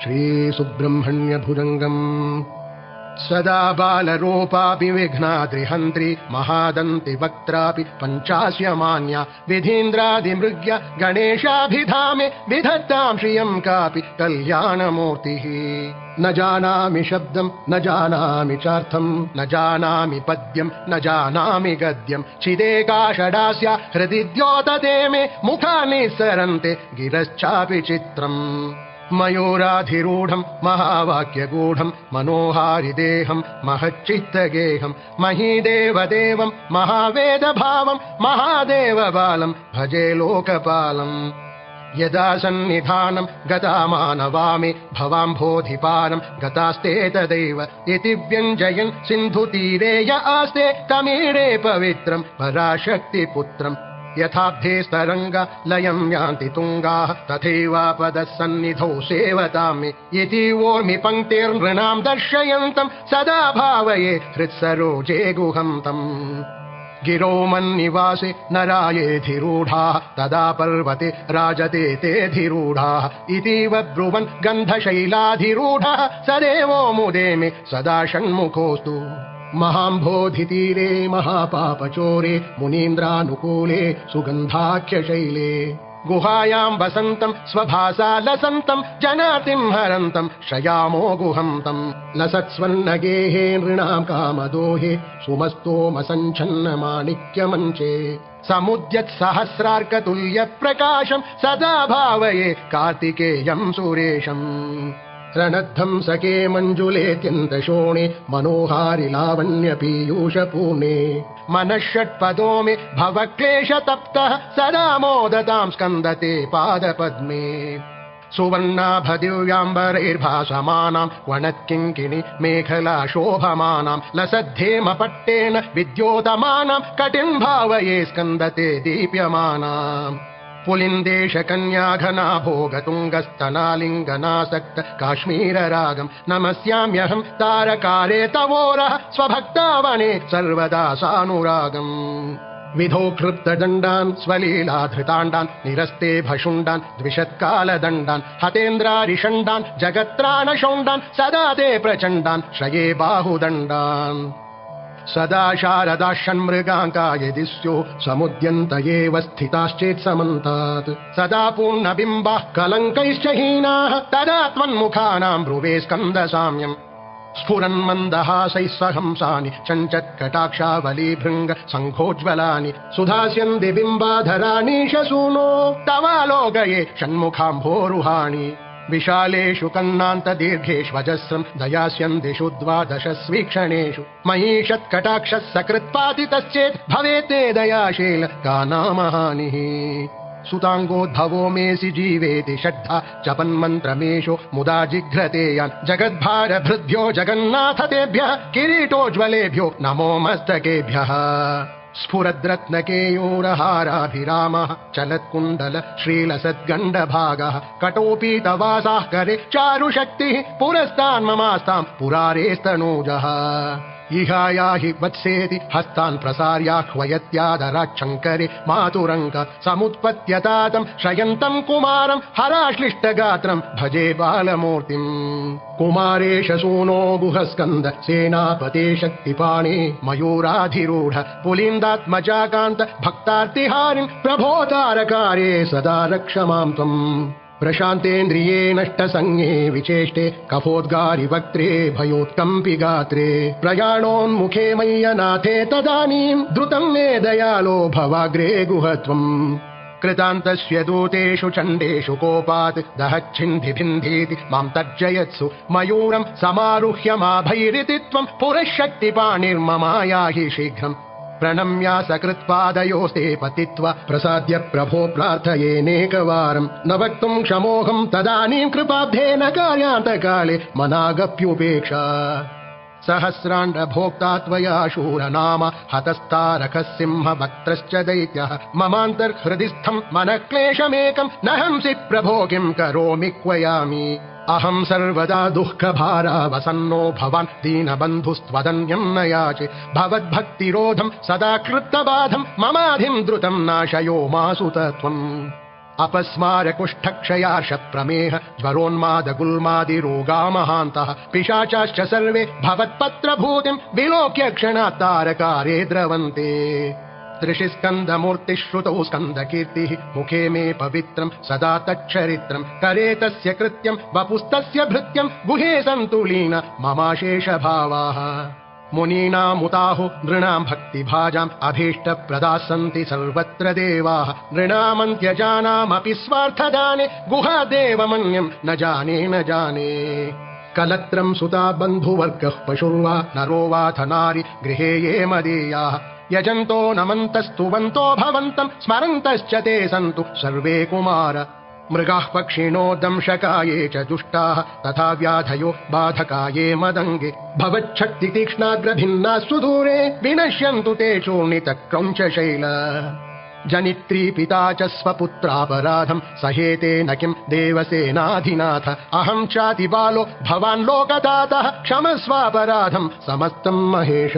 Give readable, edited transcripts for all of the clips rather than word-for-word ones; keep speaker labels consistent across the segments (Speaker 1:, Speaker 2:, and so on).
Speaker 1: श्रीसुब्रह्मण्यभुजङ्गम् सदा बालरूपापि विघ्नाद्रिहन्त्री महादन्ति वक्त्रापि पञ्चास्यमान्या विधीन्द्रादिमृग्य गणेशाभिधामे विधत्तां श्रियं कापि कल्याणमूर्तिः न जानामि शब्दं न जानामि चार्थं न जानामि पद्यं न जानामि गद्यं चिदेकाषडास्या हृदि द्योतते मे मुखानि सरन्ते गिरश्चापि चित्रम् मयूराधिरूढं महावाक्यगूढं मनोहारिदेहं महच्चित्तगेहं महीदेवदेवं महावेदभावं महादेवबालं भजे लोकपालम् यदा सन्निधानं गता मानवामि भवाम्भोधिपारं गतास्ते तदैव इति व्यञ्जयन् सिन्धुतीरे य आस्ते तमीरे पवित्रं पराशक्तिपुत्रम् यथाब्धे स्तरङ्गा लयं यान्ति तुङ्गाः तथैवापदः सन्निधौ सेवतामि इति वोर्मि पङ्क्तिर्नृणां दर्शयन्तं सदा भावये हृत्सरोजे गुहं तम् गिरो मन्निवासे नरायेऽधिरूढाः तदा पर्वते राजते तेऽधिरूढाः इतीव ब्रुवन् गन्धशैलाधिरूढः सदेवो मुदे मे सदा षण्मुखोऽस्तु महाम्भोधितीरे महापापचोरे मुनीन्द्रानुकूले सुगन्धाख्यशैले गुहायां वसन्तं स्वभासा लसन्तं जनातिं हरन्तं शयामो गुहन्तं लसत्स्वर्णगेहे नृणां कामदोहे सुमस्तोमसञ्छन्न माणिक्यमञ्चे समुद्यत्सहस्रार्कतुल्यप्रकाशं सदा भावये कार्तिकेयं सुरेशम् रणध्वंसके मञ्जुलेऽत्यन्तशोणे मनोहारि लावण्यपीयूषपूर्णे मनःषट्पदो मे भवक्लेशतप्तः सदा मोदतां स्कन्दते पादपद्मे सुवर्णाभदिव्याम्बरैर्भासमानां वणत्किङ्किणि मेखला शोभमानां लसद्धेमपट्टेन विद्योतमानां कटिं भावये स्कन्दते दीप्यमानाम् पुलिन्देशकन्याघना भोगतुङ्गस्तनालिङ्गनासक्त काश्मीररागं नमस्याम्यहं तारकारे तवोरः स्वभक्तावने सर्वदा सानुरागम् विधौ क्षृप्तदण्डान् स्वलीलाधृताण्डान् निरस्ते भशुण्डान् द्विषत्कालदण्डान् हतेन्द्रारिषण्डान् जगत्राणशौण्डान् सदा ते प्रचण्डान् श्रये बाहुदण्डान् सदा शारदा षण्मृगाङ्कायदि स्युः समुद्यन्त एव स्थिताश्चेत् समन्तात् सदा पूर्णबिम्बाः कलङ्कैश्च हीनाः तदा त्वन्मुखानां ब्रुवे स्कन्दसाम्यम् स्फुरन्मन्दहासैः सहंसानि चञ्चत्कटाक्षावलीभृङ्ग शङ्खोज्ज्वलानि सुधास्यन्ति बिम्बाधराणि शसूनो तवालोकये षण्मुखाम्भोरुहाणि विशालेषु कन्नान्तदीर्घेष्वजस्रं दयास्यन्दिषु द्वादशस्वीक्षणेषु महीषत्कटाक्षः सकृत्पातितश्चेत् भवेत् ते दयाशील का नामहानिः सुताङ्गोद्भवो मेऽसि जीवेति षड्धा जपन्मन्त्रमेषो मुदा जिघ्रते यान् जगद्भारभृद्भ्यो जगन्नाथ तेभ्यः किरीटोज्ज्वलेभ्यो नमो मस्तकेभ्यः स्फुरद्रत्नकेयूरहाराभिरामः चलत्कुण्डल श्रीलसद्गण्डभागः कटोपीतवासाः करे चारुशक्तिः पुरस्तान्ममास्तां पुरारेस्तनूजः इहायाहि वत्सेति हस्तान् प्रसार्याह्वयत्यादराच्छङ्करे मातुरङ्क समुत्पत्यतातं शयन्तं कुमारं हराश्लिष्टगात्रं भजे बालमूर्तिम् कुमारेश सूनो गुहस्कन्द सेनापते शक्तिपाणे मयूराधिरूढ पुलिन्दात्मजाकान्त भक्तार्तिहारिं प्रभोतारकारे सदा रक्ष मां त्वम् प्रशान्तेन्द्रिये नष्टसंज्ञे विचेष्टे कफोद्गारि वक्त्रे भयोत्कम्पि गात्रे प्रयाणोन्मुखे मय्यनाथे तदानीं द्रुतं मे दयालो भवाग्रे गुहत्वम् कृतान्तस्य दूतेषु चण्डेषु कोपात् दहच्छिन्धिभिन्धीति मां तर्जयत्सु मयूरं समारुह्य माभैरिति त्वं पुरःशक्तिपाणिर्ममायाहि शीघ्रम् प्रणम्या सकृत्पादयोस्ते पतित्वा प्रसाद्य प्रभो प्रार्थयेनेकवारं न वक्तुं क्षमोऽहं तदानीं कृपाब्धेन कार्यान्तकाले मनागप्युपेक्षा सहस्राण्डभोक्ता त्वया शूरनाम हतस्तारकः सिंहवक्त्रश्च दैत्यः ममान्तर्हृदिस्थं मनक्लेशमेकं न हंसि प्रभो किं करोमि क्वयामि अहं सर्वदा दुःखभारावसन्नो भवान् दीनबन्धुस्त्वदन्यं न याचे भवद्भक्तिरोधं सदा कृत्तबाधं ममाधिं द्रुतं नाशयो मासु तत्त्वम् अपस्मार कुष्ठक्षयार्ष प्रमेह ज्वरोन्माद गुल्मादि रोगा महान्तः पिशाचाश्च सर्वे भवत्पत्रभूतिं विलोक्य क्षणात् तारकारे द्रवन्ते त्रिशिस्कन्धमूर्तिः श्रुतौ स्कन्दकीर्तिः मुखे मे पवित्रं सदा तच्चरित्रं करे तस्य कृत्यं वपुस्तस्य भृत्यं गुहे सन्तुलीन ममाशेषभावाः मुनीनामुताहो नृणां भक्तिभाजाम् अभीष्टप्रदाः सन्ति सर्वत्र देवाः नृणामन्त्यजानामपि स्वार्थदाने गुहादेवमन्यं न जाने कलत्रं सुता बन्धुवर्गः पशुर्वा नरो वाथ नारी गृहे ये मदीयाः यजन्तो नमन्तस्तुवन्तो भवन्तं स्मरन्तश्च ते सन्तु सर्वे कुमार मृगाः पक्षिणो दंशकाये च दुष्टाः तथा व्याधयो बाधकाये मदङ्गे भवच्छक्तितीक्ष्णाग्रभिन्नाः सुदूरे विनश्यन्तु ते चूर्णितक्रौञ्चशैल जनित्री पिता च स्वपुत्रापराधं सहेते न किं देवसेनाधिनाथ अहं चाति बालो भवान् लोकदातः क्षमस्वापराधं समस्तं महेश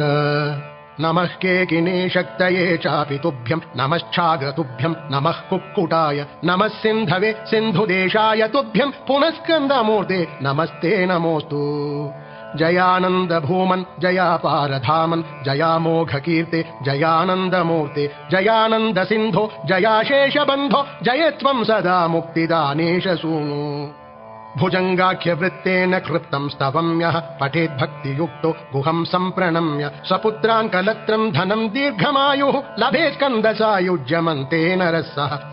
Speaker 1: नमः केकिने शक्तये चापि तुभ्यं नमश्चागतुभ्यं नमः कुक्कुटाय नमः सिन्धवे सिन्धुदेशाय तुभ्यं पुनस्कन्दमूर्ते नमस्ते नमोऽस्तु जयानन्द भूमन् जयापारधामन् जयामोघकीर्ते जयानन्दमूर्ते जयानन्द सिन्धो जयाशेषबन्धो जय त्वं सदा मुक्तिदानेश सूनु भुजङ्गाख्यवृत्तेन कृप्तं स्तवम्यः पठेद्भक्तियुक्तो गुहं सम्प्रणम्य सपुत्रान् कलत्रं धनं दीर्घमायुः लभेत् स्कन्दसायुज्यमन्ते नरः सः